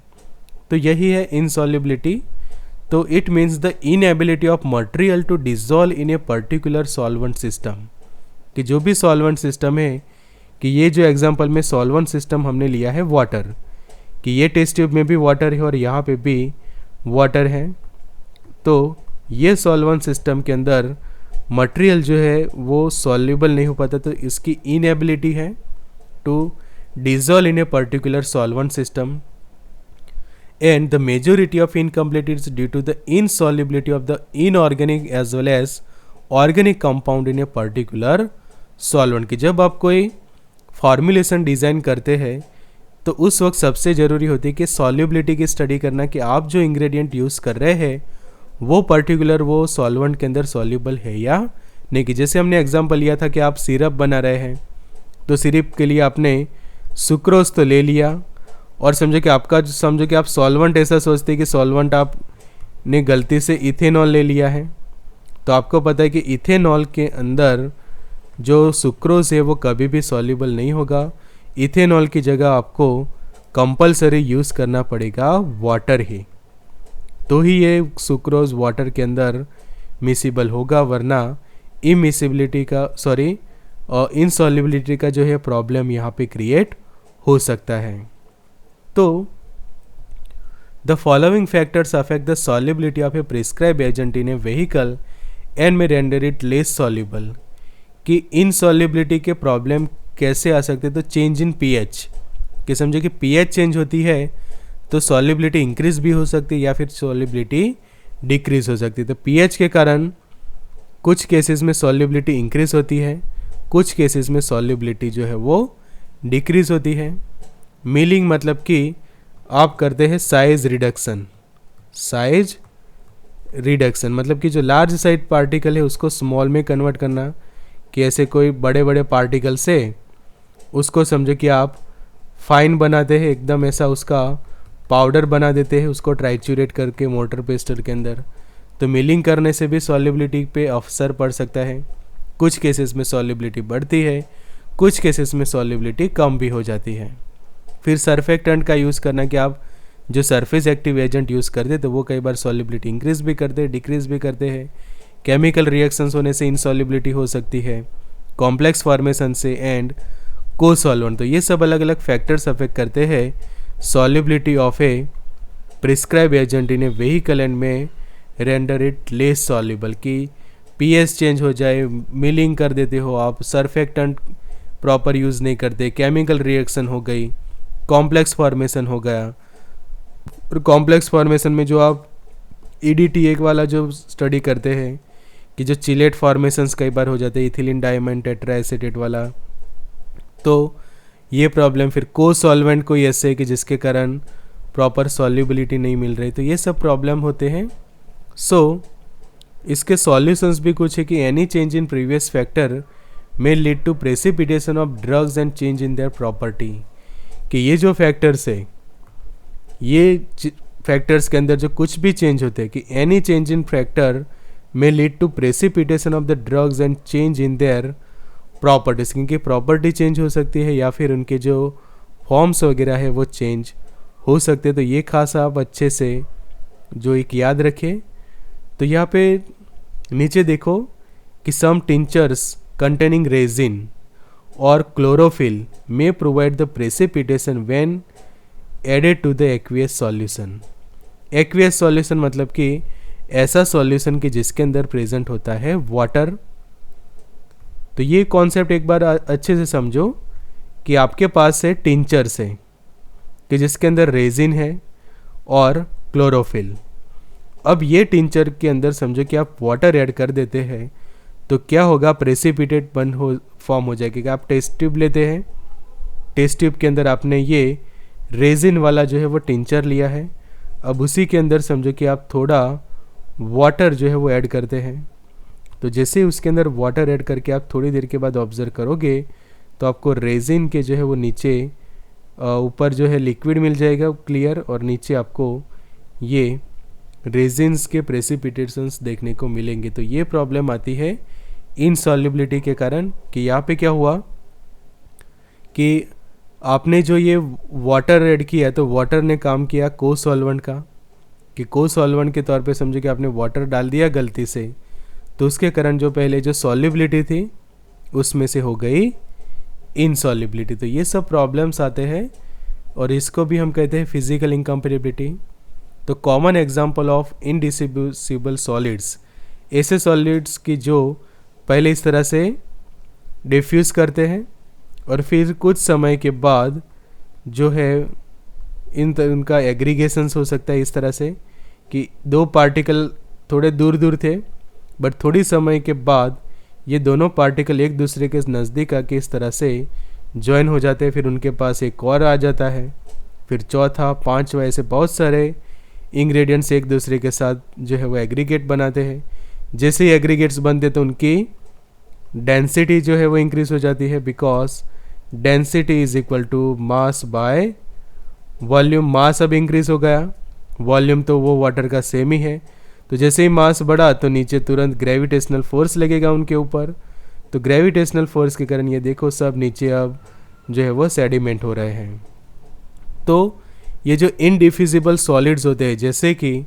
तो यही है इनसॉल्युबिलिटी। तो it means the inability of material to dissolve in a particular solvent system, कि जो भी सॉल्वेंट सिस्टम है, कि ये जो एग्जांपल में सॉल्वेंट सिस्टम हमने लिया है वाटर, कि ये टेस्ट ट्यूब में भी वाटर है और यहाँ पे भी वाटर है, तो ये सॉल्वेंट सिस्टम के अंदर मटेरियल जो है वो सॉल्युबल नहीं हो पाता, तो इसकी इनएबिलिटी है to dissolve in a particular solvent system, and the majority of incomplete is due to the insolubility of the inorganic as well as organic compound in a particular solvent। कि जब आप कोई फॉर्मुलेशन डिज़ाइन करते हैं तो उस वक्त सबसे ज़रूरी होती है कि सॉल्युबिलिटी की स्टडी करना, कि आप जो इंग्रेडिएंट यूज़ कर रहे हैं वो पर्टिकुलर वो सॉल्वेंट के अंदर सॉल्युबल है या नहीं। कि जैसे हमने एग्जांपल लिया था कि आप सिरप बना रहे हैं, तो सिरप के लिए आपने सुक्रोज तो ले लिया, और समझो कि आप सॉल्वेंट ऐसा सोचते हैं कि सॉल्वेंट आपने गलती से इथेनॉल ले लिया है, तो आपको पता है कि इथेनॉल के अंदर जो सुक्रोज है वो कभी भी सॉल्युबल नहीं होगा। इथेनॉल की जगह आपको कंपलसरी यूज़ करना पड़ेगा वाटर ही, तो ही ये सुक्रोज वाटर के अंदर मिसिबल होगा, वरना इनसॉल्युबिलिटी का जो है प्रॉब्लम यहाँ पे क्रिएट हो सकता है। तो the following factors affect the solubility of A prescribe agent in A vehicle and में रेंडर इट लेस सॉल्युबल। कि इनसॉल्युबिलिटी के प्रॉब्लम कैसे आ सकते हैं, तो चेंज इन पीएच, कि समझो कि पीएच चेंज होती है तो सॉल्युबिलिटी इंक्रीज भी हो सकती है या फिर सॉल्युबिलिटी डिक्रीज हो सकती है। तो पीएच के कारण कुछ केसेस में सॉल्युबिलिटी इंक्रीज होती है, कुछ केसेस में सॉल्युबिलिटी जो है वो डिक्रीज होती है। मिलिंग मतलब कि आप करते हैं साइज रिडक्शन मतलब कि जो लार्ज साइज पार्टिकल है उसको स्मॉल में कन्वर्ट करना, कि ऐसे कोई बड़े बड़े पार्टिकल से उसको समझो कि आप फाइन बनाते हैं, एकदम ऐसा उसका पाउडर बना देते हैं, उसको ट्राइचुरेट करके मोटर पेस्टर के अंदर। तो मिलिंग करने से भी सॉल्युबिलिटी पे असर पड़ सकता है। कुछ केसेस में सॉल्युबिलिटी बढ़ती है, कुछ केसेस में सॉल्युबिलिटी कम भी हो जाती है। फिर सरफेक्टेंट का यूज़ करना, कि आप जो सरफेस एक्टिव एजेंट यूज़ करते तो वो कई बार सॉल्युबिलिटी इंक्रीज भी करते हैं, डिक्रीज भी करते हैं। केमिकल रिएक्शंस होने से इनसॉल्युबिलिटी हो सकती है, कॉम्प्लेक्स फॉर्मेशन से, एंड को-सॉल्वेंट। तो ये सब अलग अलग फैक्टर्स अफेक्ट करते हैं solubility of A prescribe agent in A vehicle and में रेंडर इट लेस सॉल्युबल। कि पीएच चेंज हो जाए, मिलिंग कर देते हो आप, सरफेक्टेंट प्रॉपर यूज़ नहीं करते, केमिकल रिएक्शन हो गई, कॉम्प्लेक्स फॉर्मेशन हो गया। और कॉम्प्लेक्स फॉर्मेशन में जो आप EDTA वाला जो स्टडी करते हैं कि जो चिलेट फॉर्मेशंस कई बार हो जाते हैं, इथिलीन डायमंड टेट्रा एसीटेट वाला, तो ये प्रॉब्लम फिर को सॉल्वेंट कोई ऐसे कि जिसके कारण प्रॉपर सॉल्युबिलिटी नहीं मिल रही, तो ये सब प्रॉब्लम होते हैं। सो इसके सॉल्यूशंस भी कुछ है कि any change in previous factor may lead to precipitation of drugs and change in their property, कि ये जो फैक्टर्स है, ये फैक्टर्स के अंदर जो कुछ भी चेंज होते हैं, कि any change in factor may lead to precipitation of the drugs and change in their properties, क्योंकि प्रॉपर्टी चेंज हो सकती है या फिर उनके जो फॉर्म्स वगैरह है वो चेंज हो सकते हैं। तो ये खास आप अच्छे से जो एक याद रखें। तो यहाँ पे नीचे देखो कि सम टिंचर्स कंटेनिंग रेजिन और chlorophyll may provide the precipitation when added to the aqueous solution. Aqueous solution मतलब कि ऐसा सॉल्यूशन कि जिसके अंदर प्रेजेंट होता है वाटर। तो ये कॉन्सेप्ट एक बार अच्छे से समझो कि आपके पास है टिंचर्स है कि जिसके अंदर रेजिन है और क्लोरोफिल। अब ये टिंचर के अंदर समझो कि आप वाटर ऐड कर देते हैं तो क्या होगा, प्रेसिपिटेट फॉर्म हो जाएगा। आप टेस्ट ट्यूब लेते हैं, टेस्ट ट्यूब के अंदर आपने ये रेजिन वाला जो है वो टिंचर लिया है। अब उसी के अंदर समझो कि आप थोड़ा वाटर जो है वो ऐड करते हैं। तो जैसे उसके अंदर वाटर ऐड करके आप थोड़ी देर के बाद ऑब्जर्व करोगे तो आपको रेजिन के जो है वो नीचे ऊपर जो है लिक्विड मिल जाएगा क्लियर, और नीचे आपको ये रेजिन्स के प्रेसिपिटेशंस देखने को मिलेंगे। तो ये प्रॉब्लम आती है इनसॉल्युबिलिटी के कारण कि यहाँ पे क्या हुआ कि आपने जो ये वाटर ऐड किया तो वाटर ने काम किया को सॉल्वेंट का, कि को सॉल्वेंट के तौर पे समझो कि आपने वाटर डाल दिया गलती से, तो उसके कारण जो पहले जो सॉल्युबिलिटी थी उसमें से हो गई इनसॉल्युबिलिटी। तो ये सब प्रॉब्लम्स आते हैं और इसको भी हम कहते हैं फिजिकल इनकम्पेटिबिलिटी। तो कॉमन एग्जांपल ऑफ इनडिसिबल सॉलिड्स, ऐसे सॉलिड्स की जो पहले इस तरह से डिफ्यूज़ करते हैं और फिर कुछ समय के बाद जो है उनका एग्रीगेशंस हो सकता है इस तरह से कि दो पार्टिकल थोड़े दूर दूर थे बट थोड़ी समय के बाद ये दोनों पार्टिकल एक दूसरे के नज़दीक आके इस तरह से ज्वाइन हो जाते हैं। फिर उनके पास एक और आ जाता है, फिर चौथा, पांचवा, ऐसे बहुत सारे इंग्रेडिएंट्स एक दूसरे के साथ जो है वो एग्रीगेट बनाते हैं। जैसे ही एग्रीगेट्स बनते तो उनकी डेंसिटी जो है वो इंक्रीज हो जाती है, because density is equal to mass by volume. Mass अब इंक्रीज हो गया, वॉल्यूम तो वो वाटर का सेम ही है। तो जैसे ही मास बढ़ा तो नीचे तुरंत ग्रेविटेशनल फोर्स लगेगा उनके ऊपर, तो ग्रेविटेशनल फोर्स के कारण ये देखो सब नीचे अब जो है वो सेडिमेंट हो रहे हैं। तो ये जो इनडिफ्यूजिबल सॉलिड्स होते हैं, जैसे कि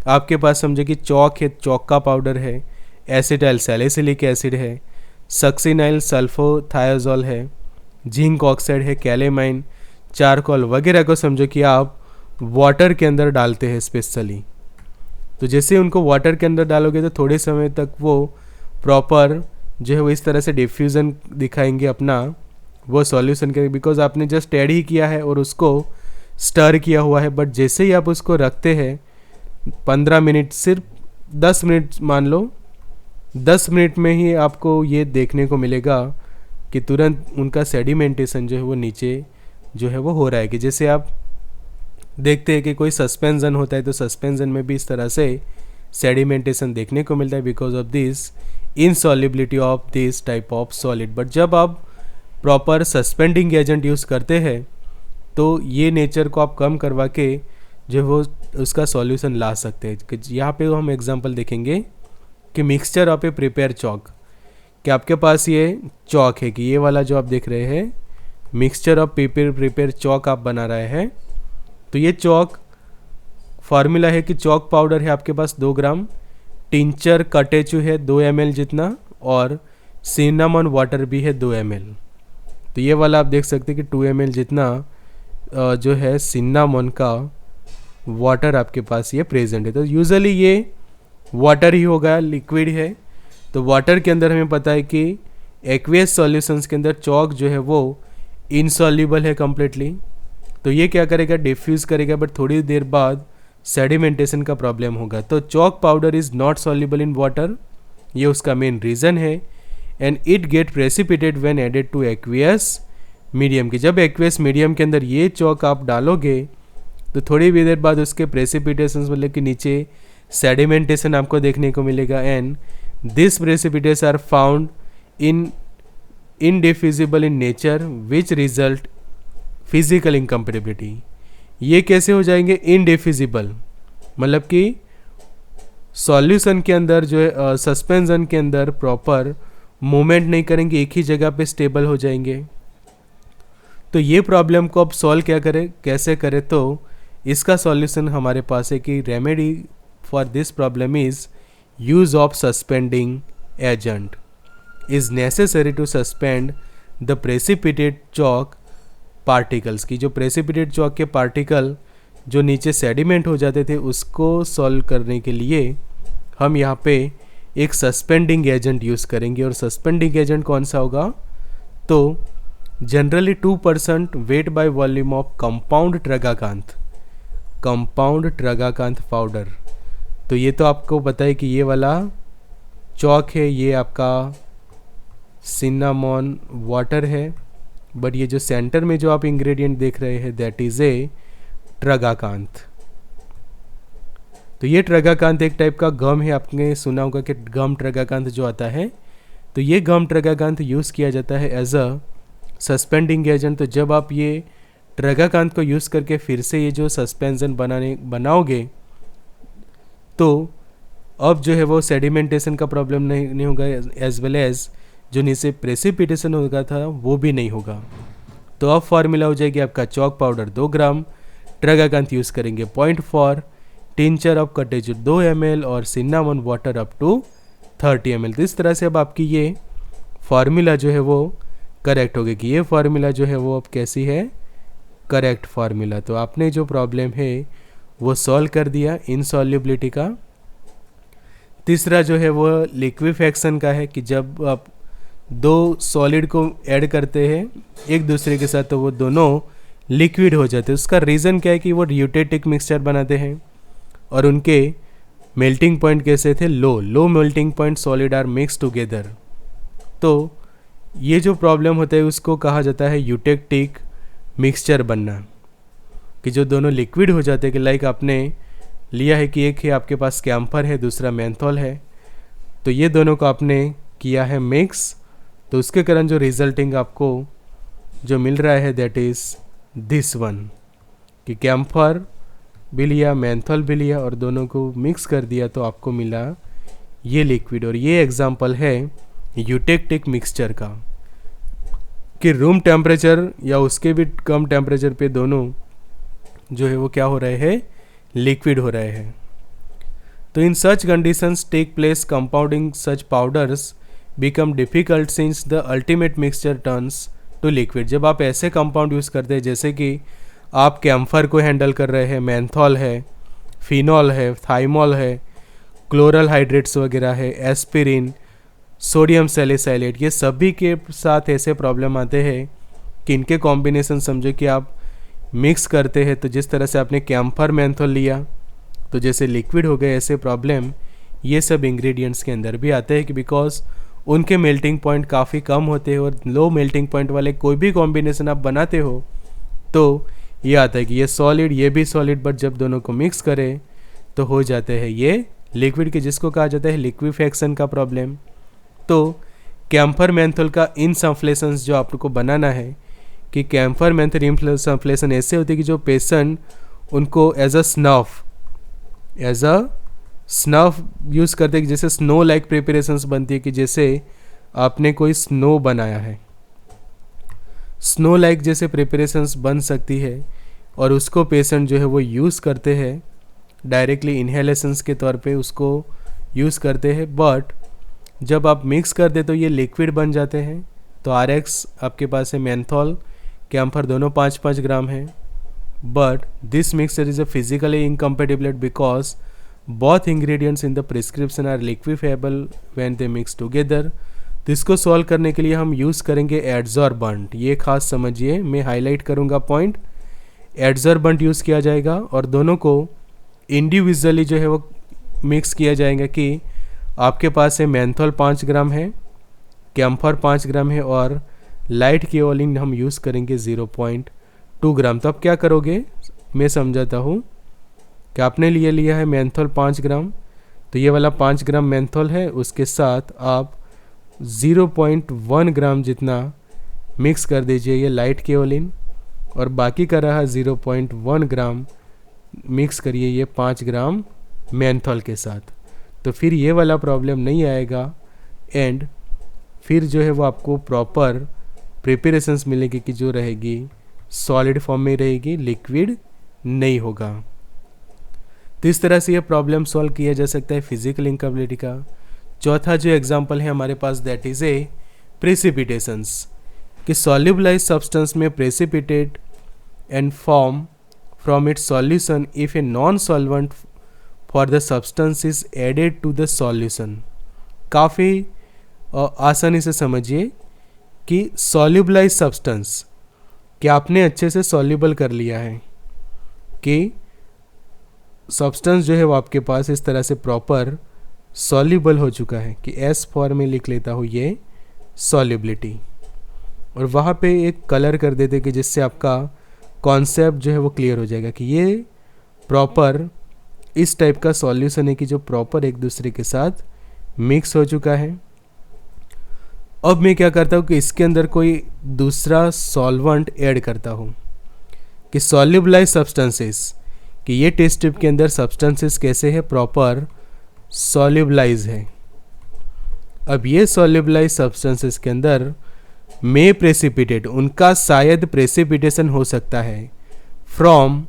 आपके पास समझे कि चौक है, चौक का पाउडर है, एसिटाइल सैलिसिलिक एसिड है, सक्सिनाइल सल्फोथायोजोल है, जिंक ऑक्साइड है, कैलेमाइन, चारकोल वगैरह को समझो कि आप वाटर के अंदर डालते हैं स्पेशली। तो जैसे उनको वाटर के अंदर डालोगे तो थोड़े समय तक वो प्रॉपर जो है वो इस तरह से डिफ्यूज़न दिखाएंगे अपना वो सॉल्यूशन के, बिकॉज आपने जस्ट ऐड ही किया है और उसको स्टर किया हुआ है। बट जैसे ही आप उसको रखते हैं 15 मिनट, सिर्फ 10 मिनट मान लो, 10 मिनट में ही आपको ये देखने को मिलेगा कि तुरंत उनका सेडिमेंटेशन जो है वो नीचे जो है वो हो रहा है। कि जैसे आप देखते हैं कि कोई सस्पेंशन होता है तो सस्पेंशन में भी इस तरह से सेडिमेंटेशन देखने को मिलता है because of this इनसॉल्युबिलिटी of this type of solid. But जब आप प्रॉपर सस्पेंडिंग एजेंट यूज़ करते हैं तो ये नेचर को आप कम करवा के जो वो उसका सॉल्यूशन ला सकते हैं। यहाँ पे हम एग्जांपल देखेंगे कि mixture of A prepare chalk, कि आपके पास ये चॉक है कि ये वाला जो आप देख रहे हैं मिक्सचर ऑफ प्रिपेयर चॉक आप बना रहे हैं। तो ये चॉक फार्मूला है कि चॉक पाउडर है आपके पास 2 ग्राम, टिंचर कटेचू है 2 ml जितना, और सिनेमन वाटर भी है 2 ml। तो ये वाला आप देख सकते हैं कि 2 ml जितना जो है सिनेमन का वाटर आपके पास ये प्रेजेंट है। तो यूजुअली ये वाटर ही होगा, लिक्विड है। तो वाटर के अंदर हमें पता है कि एक्वियस सॉल्यूशंस के अंदर चॉक जो है वो इनसॉल्युबल है कम्प्लीटली। तो ये क्या करेगा, डिफ्यूज़ करेगा, बट थोड़ी देर बाद सेडिमेंटेशन का प्रॉब्लम होगा। तो chalk powder is not soluble in water, ये उसका मेन रीज़न है। And it get precipitate when added to aqueous medium, की जब एक्वियस मीडियम के अंदर ये चॉक आप डालोगे तो थोड़ी भी देर बाद उसके प्रेसिपिटेशन मतलब कि नीचे सेडिमेंटेशन आपको देखने को मिलेगा। And this precipitation are found in indiffusible in nature which result physical incompatibility. ये कैसे हो जाएंगे इनडिफ्यूजिबल, मतलब कि सॉल्यूशन के अंदर जो है सस्पेंशन के अंदर प्रॉपर मूवमेंट नहीं करेंगे, एक ही जगह पे स्टेबल हो जाएंगे। तो ये प्रॉब्लम को अब सॉल्व क्या करें, कैसे करें, तो इसका सॉल्यूशन हमारे पास है कि remedy for this problem is use of suspending agent is necessary to suspend the precipitate chalk particles, की जो प्रेसिपिटेट चॉक के पार्टिकल जो नीचे सेडिमेंट हो जाते थे उसको सॉल्व करने के लिए हम यहाँ पे एक सस्पेंडिंग एजेंट यूज़ करेंगे। और सस्पेंडिंग एजेंट कौन सा होगा, तो generally 2% weight by volume of compound tragacanth powder. तो ये तो आपको पता है कि ये वाला चॉक है, ये आपका सिन्नामॉन वाटर है, बट ये जो सेंटर में जो आप इंग्रेडिएंट देख रहे हैं दैट इज ए ट्रगाकांत। तो ये ट्रगाकांत एक टाइप का गम है, आपने सुना होगा कि गम ट्रगाकांत जो आता है, तो ये गम ट्रगाकांत यूज़ किया जाता है एज अ सस्पेंडिंग एजेंट। तो जब आप ये ट्रगाकांत को यूज़ करके फिर से ये जो सस्पेंशन बनाओगे तो अब जो है वो सेडिमेंटेशन का प्रॉब्लम नहीं होगा, एज वेल एज जो नीचे प्रेसिपिटेशन होगा था वो भी नहीं होगा। तो अब फार्मूला हो जाएगी आपका चॉक पाउडर 2 ग्राम, ट्रगाकांत यूज़ करेंगे 0.4, टिंचर ऑफ कटेज 2 ml और सिन्नामॉन वाटर अप टू 30 ml। तो इस तरह से अब आपकी ये फार्मूला जो है वो करेक्ट होगी कि ये फार्मूला जो है वो अब कैसी है, करेक्ट फार्मूला। तो आपने जो प्रॉब्लम है वो सॉल्व कर दिया इनसॉल्युबिलिटी का। तीसरा जो है वो लिक्विफेक्शन का है कि जब आप दो सॉलिड को ऐड करते हैं एक दूसरे के साथ तो वो दोनों लिक्विड हो जाते हैं। उसका रीज़न क्या है कि वो ड्यूटेटिक मिक्सचर बनाते हैं और उनके मेल्टिंग पॉइंट कैसे थे, low melting point solid are mix together. तो ये जो प्रॉब्लम होता है उसको कहा जाता है यूटेक्टिक मिक्सचर बनना, कि जो दोनों लिक्विड हो जाते हैं। कि लाइक आपने लिया है कि एक है आपके पास कैम्फर है, दूसरा मेंथोल है, तो ये दोनों को आपने किया है मिक्स, तो उसके कारण जो रिजल्टिंग आपको जो मिल रहा है दैट इज़ दिस वन, कि कैम्फर भी लिया मेंथोल भी लिया और दोनों को मिक्स कर दिया तो आपको मिला ये लिक्विड। और ये एग्जांपल है यूटेक्टिक मिक्सचर का, कि रूम टेम्परेचर या उसके भी कम टेम्परेचर पे दोनों जो है वो क्या हो रहे हैं, लिक्विड हो रहे हैं। तो in such conditions take place compounding such powders become difficult since the ultimate mixture turns to liquid. जब आप ऐसे कंपाउंड यूज़ करते हैं जैसे कि आप कैम्फर को हैंडल कर रहे हैं, मेंथोल है, फिनॉल है, थाइमोल है, क्लोरल हाइड्रेट्स वगैरह है, एस्पिरिन, सोडियम सैलिसाइलेट, ये सभी के साथ ऐसे प्रॉब्लम आते हैं कि इनके कॉम्बिनेशन समझो कि आप मिक्स करते हैं तो जिस तरह से आपने कैम्फर मेंथोल लिया तो जैसे लिक्विड हो गए, ऐसे प्रॉब्लम ये सब इंग्रेडिएंट्स के अंदर भी आते हैं कि बिकॉज उनके मेल्टिंग पॉइंट काफ़ी कम होते हैं और लो मेल्टिंग पॉइंट वाले कोई भी कॉम्बिनेशन आप बनाते हो तो ये आता है कि ये सॉलिड ये भी सॉलिड, बट जब दोनों को मिक्स करें तो हो जाते हैं ये लिक्विड के, जिसको कहा जाता है लिक्विफेक्शन का प्रॉब्लम। तो कैम्फर मेंथोल का इनसफ्लेशंस जो आपको बनाना है कि कैम्फर मेंथोल इनसफ्लेशन ऐसे होती है कि जो पेशेंट उनको एज अ स्नफ यूज़ करते हैं, जैसे स्नो लाइक प्रिपरेशंस बनती है कि जैसे आपने कोई स्नो बनाया है, स्नो लाइक जैसे प्रिपरेशंस बन सकती है और उसको पेशेंट जो है वो यूज़ करते हैं डायरेक्टली इन्हेलेशंस के तौर पे उसको यूज़ करते हैं। बट जब आप मिक्स कर दे तो ये लिक्विड बन जाते हैं। तो RX आपके पास है, मेंथोल कैम्फर दोनों 5-5 ग्राम है, but this mixture is a physically incompatible because both ingredients in the prescription are liquefiable when they mix together। तो इसको सॉल्व करने के लिए हम यूज़ करेंगे एडजॉर्बेंट। ये खास समझिए, मैं हाईलाइट करूँगा पॉइंट। एडजॉर्बेंट यूज़ किया जाएगा और दोनों को इंडिविजुअली जो है वो मिक्स किया जाएगा कि आपके पास है मेंथोल 5 ग्राम है, कैम्फर 5 ग्राम है और लाइट केओलिन हम यूज़ करेंगे 0.2 ग्राम। तो आप क्या करोगे, मैं समझाता हूँ कि आपने लिया है मेंथोल 5 ग्राम, तो ये वाला 5 ग्राम मेंथोल है, उसके साथ आप 0.1 ग्राम जितना मिक्स कर दीजिए ये लाइट केओलिन और बाकी का रहा 0.1 ग्राम मिक्स करिए ये 5 ग्राम मेंथोल के साथ। तो फिर ये वाला प्रॉब्लम नहीं आएगा एंड फिर जो है वो आपको प्रॉपर प्रिपरेशंस मिलेगी कि जो रहेगी सॉलिड फॉर्म में रहेगी, लिक्विड नहीं होगा। तो इस तरह से ये प्रॉब्लम सॉल्व किया जा सकता है फिजिकल इंकैपेबिलिटी का। चौथा जो एग्जांपल है हमारे पास दैट इज़ ए प्रेसिपिटेशंस, कि सॉल्युबलाइज सब्सटेंस में precipitate and form from its solution if a non solvent for the substance is added to the solution. काफ़ी आसानी से समझिए कि सॉल्युबलाइज सब्सटेंस कि आपने अच्छे से सॉल्युबल कर लिया है, कि सब्सटेंस जो है वो आपके पास इस तरह से प्रॉपर सॉल्युबल हो चुका है कि एस फॉर्म में लिख लेता हूँ ये सॉल्युबिलिटी, और वहाँ पे एक कलर कर देते कि जिससे आपका कॉन्सेप्ट जो है वो क्लियर हो जाएगा कि ये प्रॉपर इस टाइप का सॉल्यूशन है कि जो प्रॉपर एक दूसरे के साथ मिक्स हो चुका है। अब मैं क्या करता हूँ कि इसके अंदर कोई दूसरा सॉल्वेंट ऐड करता हूँ कि सॉल्युबलाइज सब्सटेंसेस, कि ये टेस्ट ट्यूब के अंदर सब्सटेंसेस कैसे है, प्रॉपर सॉल्युबलाइज है। अब ये सॉल्युबलाइज सब्सटेंसेस के अंदर में प्रेसिपिटेट, उनका शायद प्रेसिपिटेशन हो सकता है from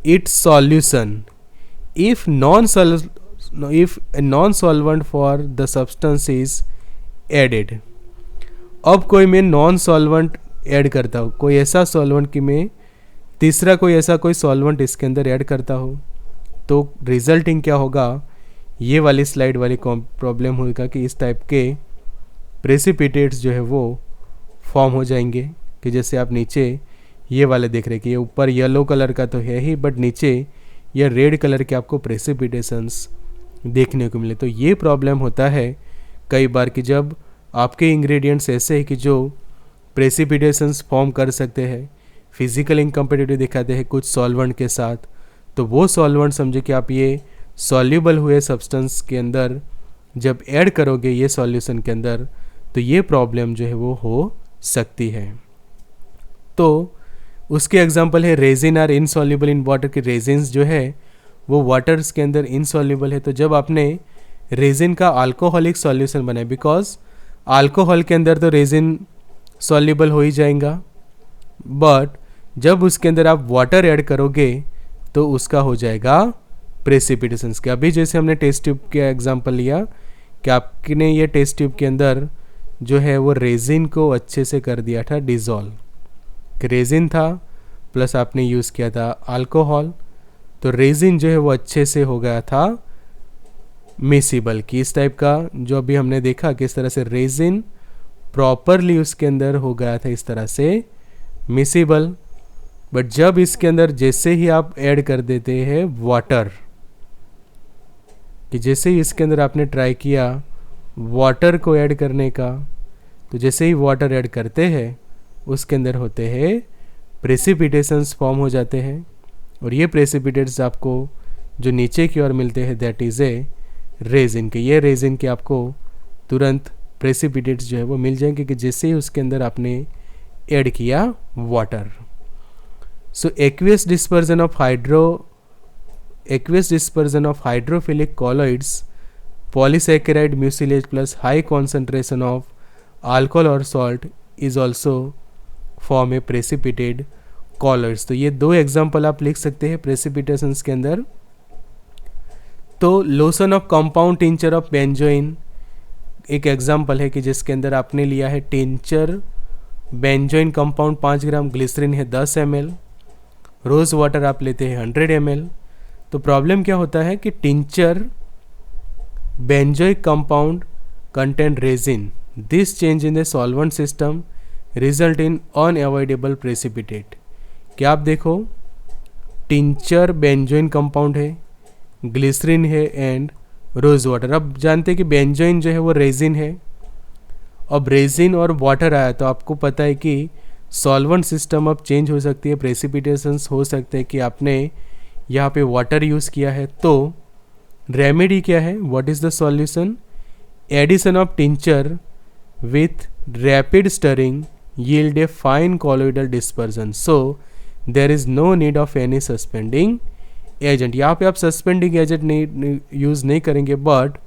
its solution if non solvent for the substance is added. अब कोई मैं नॉन सॉल्वेंट ऐड करता हूँ, कोई ऐसा सॉल्वेंट कि मैं तीसरा कोई ऐसा कोई सॉल्वेंट इसके अंदर ऐड करता हूँ, तो रिजल्टिंग क्या होगा, ये वाली स्लाइड वाली प्रॉब्लम होगा कि इस टाइप के प्रेसिपिटेट्स जो है वो फॉर्म हो जाएंगे कि जैसे आप नीचे ये वाले देख रहे हैं कि ये ऊपर येलो कलर का तो है ही, बट नीचे ये रेड कलर के आपको प्रेसिपिटेशंस देखने को मिले। तो ये प्रॉब्लम होता है कई बार कि जब आपके इंग्रेडिएंट्स ऐसे हैं कि जो प्रेसिपिटेशंस फॉर्म कर सकते हैं, फिजिकल इनकम्पेटिबिलिटी दिखाते हैं कुछ सॉल्वेंट के साथ, तो वो सॉल्वेंट समझे कि आप ये सॉल्युबल हुए सब्सटेंस के अंदर जब ऐड करोगे ये सॉल्यूशन के अंदर, तो ये प्रॉब्लम जो है वो हो सकती है। तो उसके एग्जांपल है resin are insoluble in water, के रेजिन्स जो है वो वाटर्स के अंदर इनसॉल्युबल है। तो जब आपने रेजिन का अल्कोहलिक सॉल्यूशन बनाया, बिकॉज अल्कोहल के अंदर तो रेजिन सॉल्युबल हो ही जाएगा, बट जब उसके अंदर आप वाटर ऐड करोगे तो उसका हो जाएगा प्रेसिपिटेशंस के। अभी जैसे हमने टेस्ट ट्यूब का एग्जांपल लिया कि आपने ये टेस्ट ट्यूब के अंदर जो है वो रेजिन को अच्छे से कर दिया था डिज़ोल्व, कि रेजिन था प्लस आपने यूज़ किया था अल्कोहल, तो रेजिन जो है वो अच्छे से हो गया था मिसिबल, कि इस टाइप का जो अभी हमने देखा किस तरह से रेजिन प्रॉपरली उसके अंदर हो गया था इस तरह से मिसिबल। बट जब इसके अंदर जैसे ही आप ऐड कर देते हैं वाटर, कि जैसे ही इसके अंदर आपने ट्राई किया वाटर को ऐड करने का, तो जैसे ही वाटर ऐड करते हैं उसके अंदर होते हैं प्रेसिपिटेशंस फॉर्म हो जाते हैं, और ये प्रेसिपिटेट्स आपको जो नीचे की ओर मिलते हैं दैट इज़ ए रेजिन, के ये रेजिन के आपको तुरंत प्रेसिपिटेट्स जो है वो मिल जाएंगे कि जैसे ही उसके अंदर आपने ऐड किया water. So aqueous dispersion of hydrophilic colloids, polysaccharide mucilage plus high concentration of alcohol और salt is also form a precipitated colloids. तो ये दो एग्जाम्पल आप लिख सकते हैं प्रेसिपिटेशंस के अंदर। तो lotion of compound tincture of benzoin एक एग्जाम्पल है कि जिसके अंदर आपने लिया है टिंचर बेंजोइन कंपाउंड 5 ग्राम, ग्लिसरीन है 10 ml, रोज़ वाटर आप लेते हैं 100 ml। तो प्रॉब्लम क्या होता है कि tincture benzoic compound contain resin, this change in the solvent system result in unavoidable precipitate. क्या आप देखो टिंचर बेंजोइन कंपाउंड है, ग्लिसरीन है एंड रोज वाटर। अब जानते हैं कि बेंजोइन जो है वो रेजिन है। अब रेजिन और वाटर आया तो आपको पता है कि सॉल्वेंट सिस्टम अब चेंज हो सकती है, प्रेसिपिटेशंस हो सकते हैं कि आपने यहाँ पे वाटर यूज़ किया है। तो रेमेडी क्या है, what is the solution? Addition of tincture with rapid stirring yield a fine colloidal dispersion, so there is no need of any suspending agent। यहाँ पे आप सस्पेंडिंग एजेंट नहीं यूज़ नहीं करेंगे, बट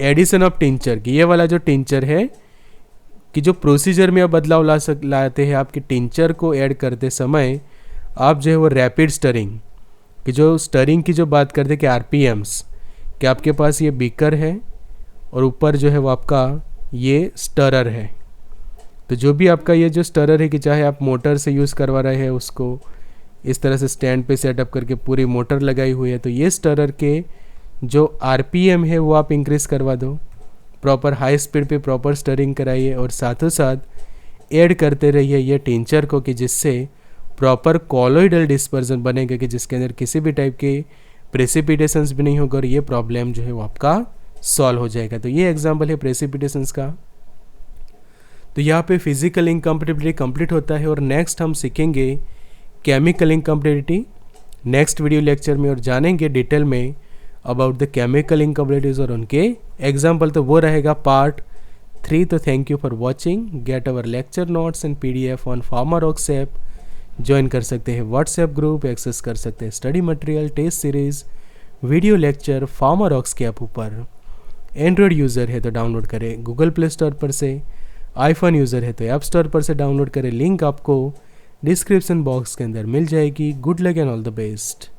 एडिशन ऑफ टिंचर की ये वाला जो टिंचर है कि जो प्रोसीजर में आप बदलाव लाते हैं आपके टिंचर को ऐड करते समय, आप जो है वो रैपिड स्टरिंग कि जो स्टरिंग की जो बात करते हैं कि आरपीएम्स, कि आपके पास ये बीकर है और ऊपर जो है वो आपका ये स्टरर है। तो जो भी आपका ये जो स्टरर है कि चाहे आप मोटर से यूज़ करवा रहे हैं उसको इस तरह से स्टैंड पे सेटअप करके पूरी मोटर लगाई हुई है, तो ये स्टरर के जो आरपीएम है वो आप इंक्रीज़ करवा दो, प्रॉपर हाई स्पीड पे प्रॉपर स्टरिंग कराइए और साथों साथ ऐड करते रहिए ये टिंचर को, कि जिससे प्रॉपर कॉलोइडल डिस्पर्जन बनेगा कि जिसके अंदर किसी भी टाइप के प्रेसिपिटेशंस भी नहीं होगा और ये प्रॉब्लम जो है वो आपका सॉल्व हो जाएगा। तो ये एग्जाम्पल है प्रेसिपिटेशंस का। तो यहाँ पे फिजिकल इनकम्पेटिबिलिटी कंप्लीट होता है और नेक्स्ट हम सीखेंगे chemical incompatibility next video lecture में, और जानेंगे डिटेल में अबाउट द केमिकल इनकम्पेटिबिलिटीज और उनके एग्जाम्पल। तो वो रहेगा पार्ट 3। तो thank you for watching. Get our lecture notes and PDF on Pharmarox app. Join कर सकते हैं व्हाट्सएप ग्रुप, एक्सेस कर सकते हैं study material, test series, video lecture Pharmarocks के ऐप ऊपर। एंड्रॉयड यूज़र है तो डाउनलोड करें गूगल प्ले स्टोर पर से, आईफोन यूज़र है तो ऐप स्टोर पर से डाउनलोड करें। लिंक आपको डिस्क्रिप्शन बॉक्स के अंदर मिल जाएगी। Good luck and all the best.